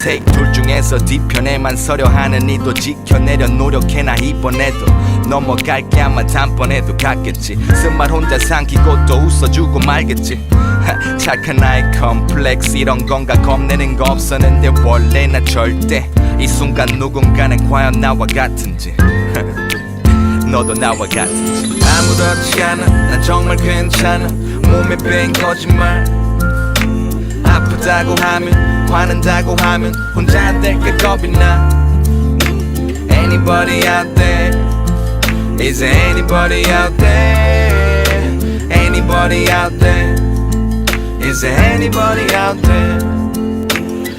take 둘 중에서 뒤편에만 서려 하는 이도 지켜내려 노력해나 이번에도 넘어갈게 아마 단번에도 같겠지 쓴말 혼자 삼키고 또 웃어주고 말겠지 착한 아이 컴플렉스 이런 건가 겁내는 거 없었는데 원래 나 절대 이 순간 누군가는 과연 나와 같은지 너도 나와 같은지 아무렇지 않아 난 정말 괜찮아 몸에 배인 거짓말 아프다고 하면 화난다고 하면 혼자 될까 겁이 나 Anybody out there Is there anybody out there Anybody out there Is there anybody out there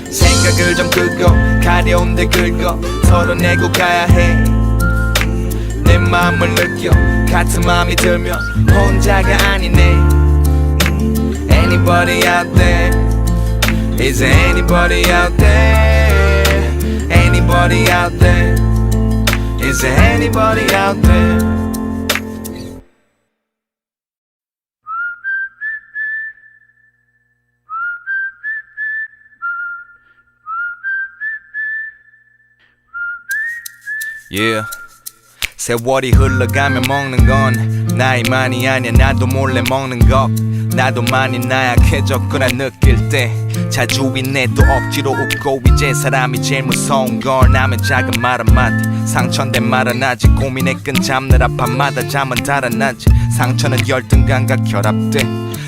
생각을 좀 끄고 가려운데 긁어 털어내고 가야 해 내 마음을 느껴 같은 마음이 들면 혼자가 아니네 Anybody out there Is there anybody out there Anybody out there Is there anybody out there Yeah 세월이 흘러가며 먹는 건 나이만이 아니야 나도 몰래 먹는 것 나도 많이 나약해졌구나 느낄 때 자주 있네 또 억지로 웃고 이제 사람이 제일 무서운 걸 남의 작은 말 한마디 상처된 말은 아직 고민에 끈 잡느라 밤마다 잠은 달아나지 상처는 열등감과 결합돼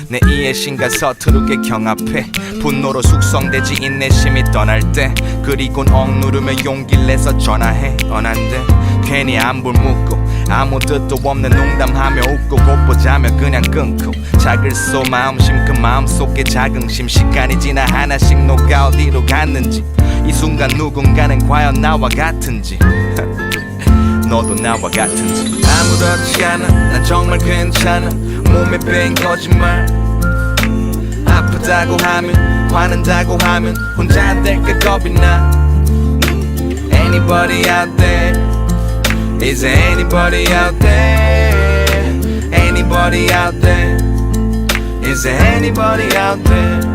내 이해심과 서투르게 경합해 분노로 숙성되지 인내심이 떠날 때 그리곤 억누르며 용기를 내서 전화해 언한데 괜히 안불 묻고 아무 뜻도 없는 농담하며 웃고 곧보자며 그냥 끊고 작을 쏘 마음심 그 마음속에 자긍심 시간이 지나 하나씩 녹아 어디로 갔는지 이 순간 누군가는 과연 나와 같은지 너도 나와 같은지 아무렇지 않아 난 정말 괜찮아 몸에 배인 거짓말 아프다고 하면 화난다고 하면 혼자 될까 겁이 나 Anybody out there Is there anybody out there Anybody out there Is there anybody out there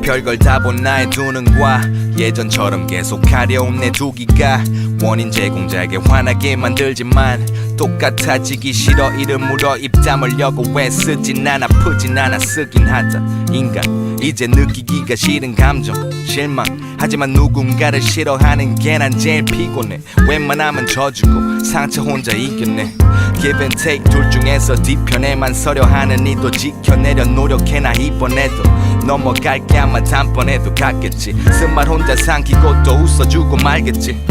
별걸 다 본 나의 두 눈과 예전처럼 계속 가려운 내 두기가 원인 제공자에게 화나게 만들지만 똑같아지기 싫어 이름 물어 입 다물려고 애쓰진 않아 아프진 않아 쓰긴 하다 인간 이제 느끼기가 싫은 감정 실망 하지만 누군가를 싫어하는 게 난 제일 피곤해 웬만하면 져주고 상처 혼자 이겨내 Give and take 둘 중에서 뒤편에만 서려 하는 이도 지켜내려 노력해나 이번에도 넘어갈게 아마 단번에도 같겠지 쓴말 혼자 삼키고 또 웃어주고 말겠지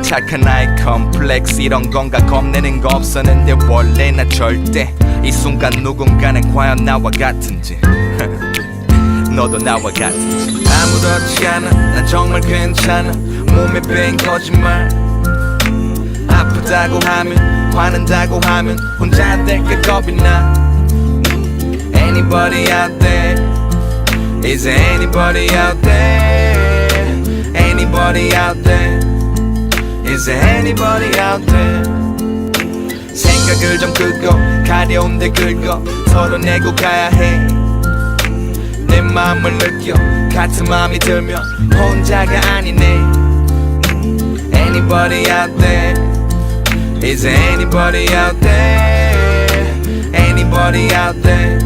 착한 아이 컴플렉스 이런 건가 겁내는 거 없었는데 원래 나 절대 이 순간 누군가는 과연 나와 같은지 너도 나와 같은지 아무렇지 않아 난 정말 괜찮아 몸에 배인 거짓말 아프다고 하면 화난다고 하면 혼자 될까 겁이 나 Anybody out there Is there anybody out there Anybody out there Is there anybody out there 생각을 좀 끄고 가려운데 긁어 털어내고 가야 해 내 마음을 느껴 같은 마음이 들면 혼자가 아니네 Anybody out there Is there anybody out there Anybody out there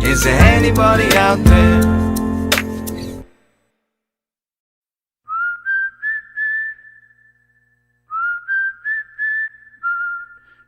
Is there anybody out there